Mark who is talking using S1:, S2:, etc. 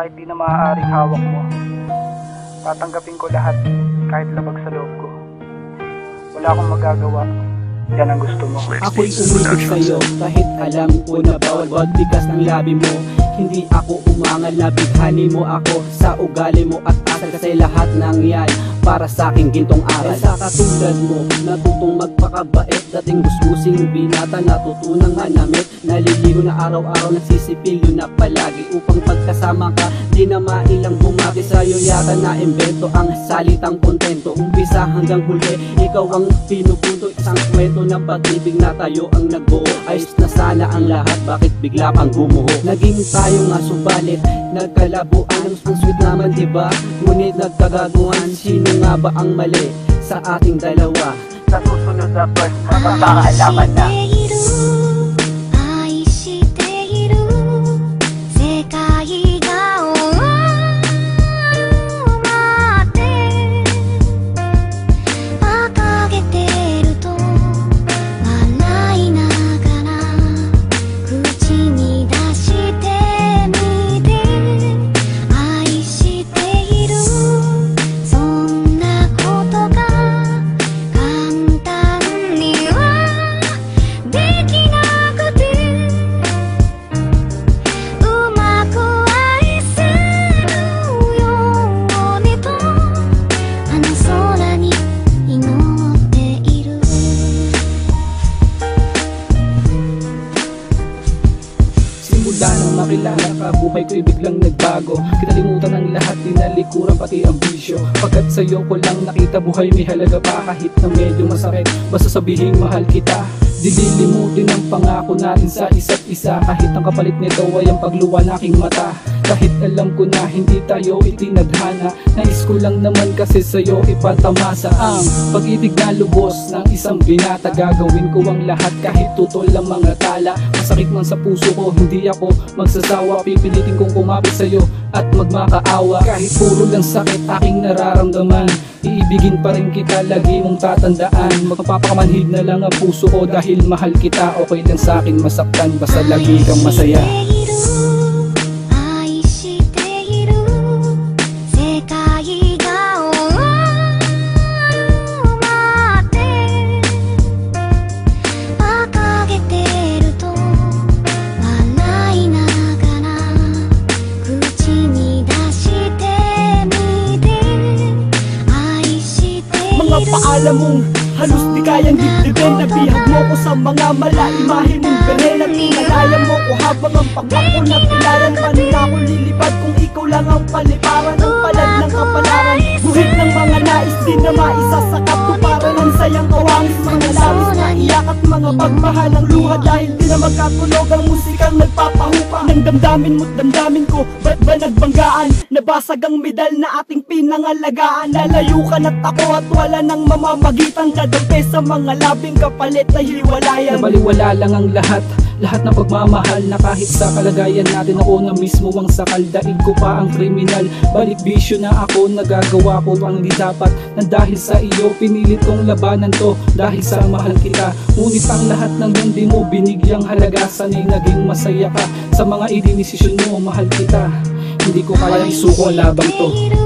S1: kahit di na maaaring hawak mo. Tatanggapin ko lahat kahit labag sa loob ko. Wala akong magagawa, yan ang gusto mo.
S2: Ako'y umibig sa'yo kahit alam ko na bawal bigas ng labi mo. Hindi ako umangal na bighani mo ako sa ugali mo at asal kasi lahat ng yan para sa aking gintong aral. Sa katulad mo, natutong magpakabait, dating gusgusing binata, natutunang manamit. Naliligo na araw-araw, nagsisipilyo na palagi upang pagkasama ka, di na mailang bumati. Sa'yo yata na imbento ang salitang kontento. Umpisa hanggang huli, ikaw ang pinupunto. Isang kwento ng pag-ibig na tayo ang nagbuo. Ayos na sana ang lahat, bakit bigla pang gumuho? Naging tayo nga subalit, nagkalabuan. Ang sweet naman diba? Ngunit nagkagaguhan, sino nga ba ang mali sa ating dalawa?
S1: Sa susunod na part, magkakaalaman na.
S2: Mula nang makilala ka, buhay ko'y biglang nagbago. Kinalimutan ang lahat, dinalikuran pati ang bisyo. Pagkat sa'yo ko lang nakita buhay may halaga pa. Kahit na medyo masakit, basta sabihing mahal kita. Dililimutin ang pangako natin sa isa't isa. Kahit ang kapalit nito ay ang pagluwa ng aking mata. Kahit alam ko na hindi tayo itinadhana, nais ko lang naman kasi sa'yo ipatamasa ang pag-ibig na lubos ng isang binata. Gagawin ko ang lahat kahit tutol ang mga tala. Masakit man sa puso ko, hindi ako magsasawa. Pipilitin kong kumapit sa'yo at magmakaawa. Kahit puro lang sakit aking nararamdaman, iibigin pa rin kita, lagi mong tatandaan. Magpapakamanhid na lang ang puso ko dahil mahal kita. Okay lang sa akin masaktan, basta lagi kang masaya. Paalam mong halos di kayang dibdibin. Nabihag mo ko sa mga mala, imahe mong beren. At inalaya mo ko habang ang pagpako na pilaran. Paano na ako lilipad kung ikaw lang ang paliparan? Ang palad ng kapalaran, buhit ng mga nais, di na maisasakap tuparan. Ang sayang kawangis, mga labis na iyak at mga pagmahal ang luha. Dahil di na magkatunog ang musikang nagpapahupa ng damdamin mo't damdamin ko. Ba't ba nagbanggaan? Nabasag ang medal na ating pinangalagaan. Lalayo ka na't ako at wala nang mamamagitan. Kadampi sa mga labing kapalit na hiwalayan. Nabaliwala lang ang lahat ng pagmamahal, na kahit sa kalagayan natin ako na mismo ang sakal. Daig ko pa ang kriminal, balik bisyo na ako. Nagagawa ko ang hindi dapat, na dahil sa iyo pinilit kong labanan to. Dahil sa mahal kita, ngunit ang lahat ng hindi mo binigyang halaga. Sana'y naging masaya ka sa mga idinisisyon mo. Mahal kita, hindi ko kaya isuko labang to.